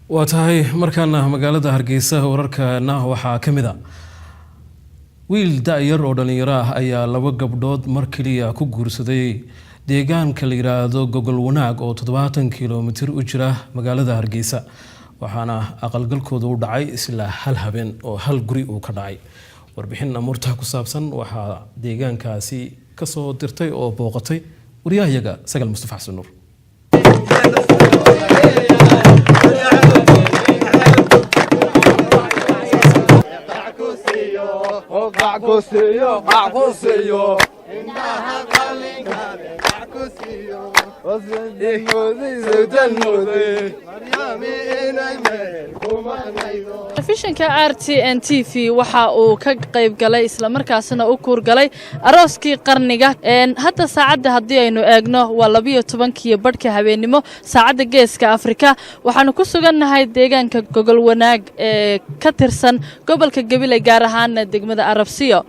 واتهاي مركانا مقالة هرقيسة ورركانا وحا كمدا wiil da'yar oo dhalinyaro ah ayaa laba gabdhood mar kaliya ku guursaday deegaanka la yiraahdo Gogol Wanaag oo 70 kiiloomitir u jira magaalada Hargeysa waxaana aqalgalkoodu u dhacay isla hal habeen oo hal guri uu ka dhacay warbixin amurta ku saabsan waxa deegaankaasi ka soo dirtay oo booqatay wariyahayaga Sagal Mustafa Xasan Nuur Bacusiyo indaha qalinkaade bacusiyo telefishinka RTN TV waxa uu ka qayb galay isla markaasna u kuur galay arooskii qarniga hadda saacada hadii aynu eegno waa 12 badhka habeenimo saacada geeska Afrika waxaanu ku sugannahay deegaanka Gogol Wanaag ee ka tirsan gobolka Gabiley gaar ahaan degmada Arabsiyo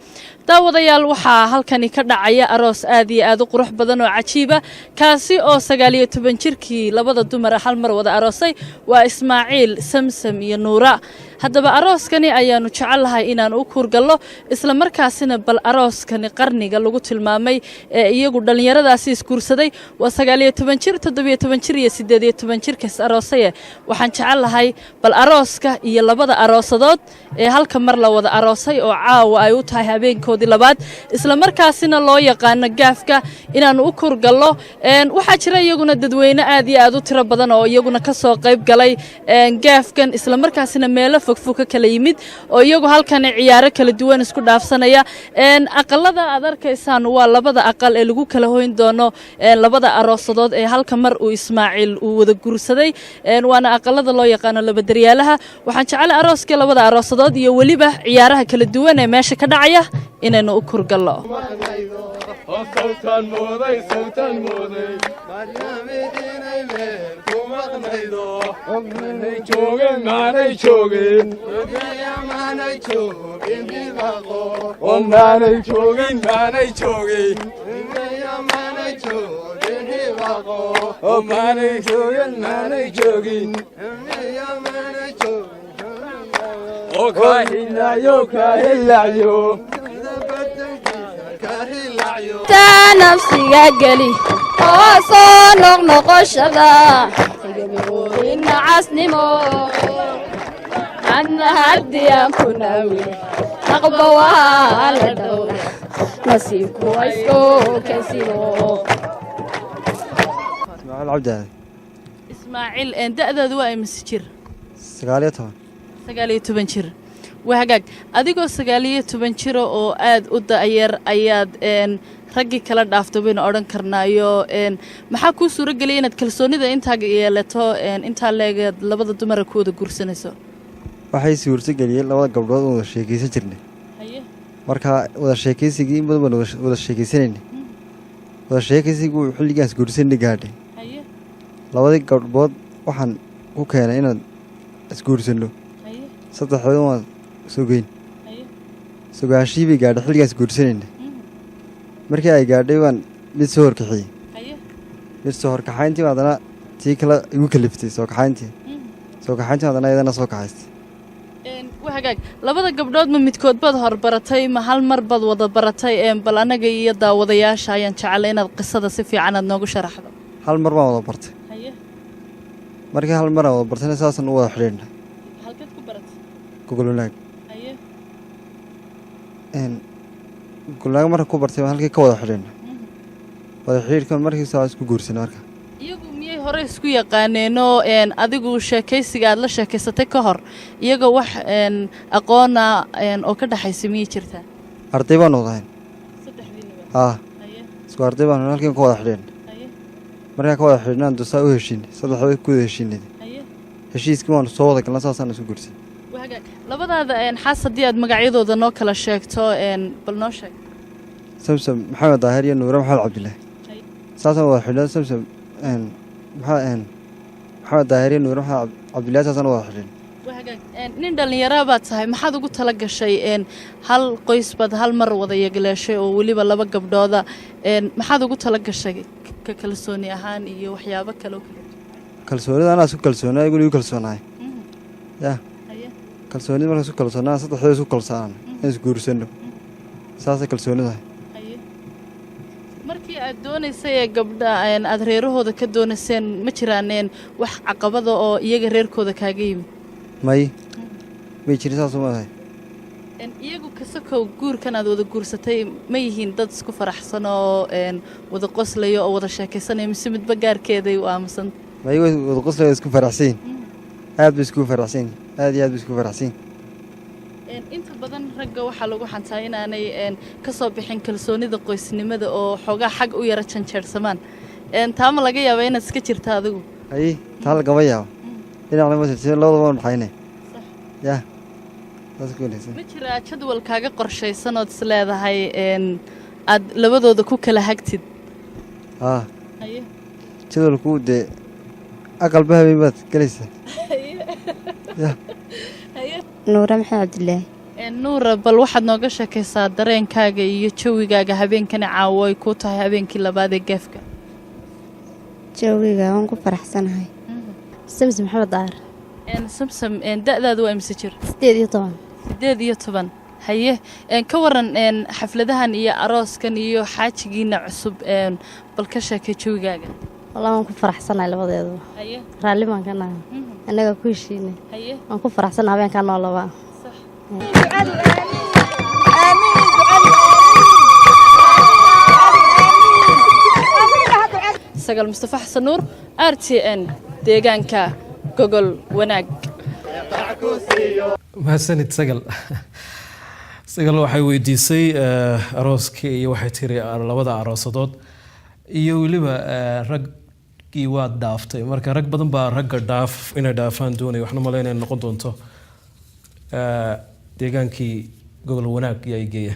daawadayaal waxaa halkani ka dhacaya aroos aad iyo aad u qurux badan oo cajiib ah kaasi oo 19 jirkii labada dumar hal mar wada aroosay waa Ismaaciil Samsam iyo Nuura haddaba arooskani ayaanu jecelahay inaan u kuurgallo isla markaasina bal arooskani qarniga lagu tilmaamay ee iyagu dhalinyaradaasi iskuursaday waa 19 jir 17 jir iyo 18 jirkaas aroosay waxaan jecelahay bal arooska iyo labada aroosadood ee halka mar la wada aroosay oo caawa ay u tahay habeenkoodii labaad isla markaasina loo yaqaan gaafka inaan u kuurgallo waxa jira iyaguna dadweyne aad iyo aad u tiro badan oo iyaguna ka soo qayb galay gaafkan isla markaasina meelo fogfog kala yimid oo iyagu halkan ciyaaro kala duwan isku dhaafsanaya aqalada aad arkaysaan waa labada aqal ee lagu kala hoyn doono labada aroosadood ee halka mar uu Ismaaciil uu wada guursaday waana aqalada loo yaqaan laba daryaalaha waxaan jecelahay arooska labada aroosadood iyo waliba ciyaaraha kala duwan ee meesha ka dhacaya inaynu u kurgallo صوتان موday maryaamidinay meel ku maqnaydo ogmanay joogin maanay joogin bibaqo maanay joogin maanay joogin bibaqo maanay joogin oo kahilayo nafsiga gali oo soo noqnoqoshada in casnimo anna hadiyaan ku naawi aqba waa la dhawr nasiibku ayso kasiro Ismaaciil da'daadu waa imsi jir 19 jir wahagaag adigoo 19 jir oo aad u da'yar ayaad raggi kala dhaafto bayna oran karnaayo maxaa ku suura galay inaad kalsoonida inta yeelato inta leegeed labada dumar ku wada guursanayso waxay suurta galiyay labada gabdhood oo sheekaysan jirnay marka wada sheekaysigii badan wada sheekaysanayna wada sheekaysigu xilligaas guursanay gaadhay labada gabdhood waxaan ku keenay inaan isguursano saddexdood waan sugeyn sugaashii bay gaadhay xilligaas guursanayna markii ay gaadhay waan mid soo horkaxiyay horkaxayntii haddana tii kale igu kaliftay soo kaxayntii haddana iyadana soo kaxaystay wahagaag labada gabdhood ma midkood baad horbaratay ma hal mar baad wada baratay bal anaga iyo daawadayaasha ayaan jeclay inaad qisada si fiican aad noogu sharaxdo hal mar baan wada bartay markii hal mar aan wada bartayna saasan u wada xidhiidhnay halkeed ku baratay Gogol Wanaag Gogol Wanaag marka ku bartay halkii ka wada xidhiidhnay wada xidhiidhkan markii soo isku guursanay marka iyagu miyay hore isku yaqaaneeno adigu sheekaysiga aad la sheekaysatay ka hor iyaga wax aqoona oo ka dhaxaysay miyay jirtaa arday baan wadayn saddexdiinaba isku arday baan halkii ka wada xidhiidhnay marka ka wada xidhiidhnaan dusaa u heshiinay saddexdood ku heshiinay heshiiskii waan soo wada galnaa saasaan isku guursanay wahagaag labadaada xaas haddii aad magacyadooda noo kala sheegto bal noo sheeg Samsam Maxamed Daahir iyo Nuura Maxamed Cabdillah saasaan wada xidhiidhnay Samsam maxamed Daahir iyo Nuura Maxamed Cabdillah saasaan wada xidhiidhnay wahagaag nin dhalinyaro baad tahay maxaad ugu tala gashay hal qoys baad hal mar wada yagleeshay oo waliba laba gabdhooda maxaad ugu tala gashay ka kalsooni ahaan iyo waxyaabo kale oo kale kalsoonida anaa isku kalsoonaa igu kalsoonaay ya kalsoonida markaan isku kalsoonaan saddexdooda isku kalsoonaan in isguursano saasay kalsoonida markii aad doonaysay ee gabdha aad reerahooda ka doonayseen ma jiraaneen wax caqabada oo iyaga reerkooda kaaga yimid may jirin saas uma tahay iyagu kasakow guurkan aad wada guursatay ma yihiin dad isku faraxsan oo wada qoslayo oo wada sheekaysanaya mise midba gaarkeeday u aamusan may wada qoslayo isku faraxsan aad bay isku faraxsan aad iyo aad bay isku faraxsan inta badan ragga waxaa lagu xantaa inaanay ka soo bixin kalsoonida qoysnimada oo xoogaa xag u yara janjeersamaan taama laga yaaba inaad iska jirta adigu taa lagama yaabo dhinacna ma tirsan labadaba waan dhaxayne ya ma jiraa jadwal kaaga qorshaysan ood is leedahay aad labadooda ku kala hagtid jadwalku dee aqalba habeen baad galaysaa nuura maxamed cabdilaahi nuura bal waxaad nooga sheekaysaa dareenkaaga iyo jawigaaga habeenkani caawo ay kuu tahay habeenkii labaad ee geefka jawiga waan ku faraxsanahay samsam maxamed daar samsam da'daadu waa imse jir 18 haye ka waran xafladahan iyo arooskan iyo xaajigiina cusub bal ka sheekay jawigaaga والله waan ku faraxsanahay labadeedu haye raalli baan ka nahay anaga ku heshiinay haye waan ku faraxsanahay habeenkan noo laba sax sagal mustafa xasan nuur RTN deegaanka gogol wanaag mahadsanid sagal waxay weydiisay arooskii iyo waxay tiri labada aroosadood iyo weliba raggii waa dhaaftay marka rag badan baa ragga inay dhaafaan doonay waxna malaynay noqon doonto deegaankii gogol wanaag yaa geeya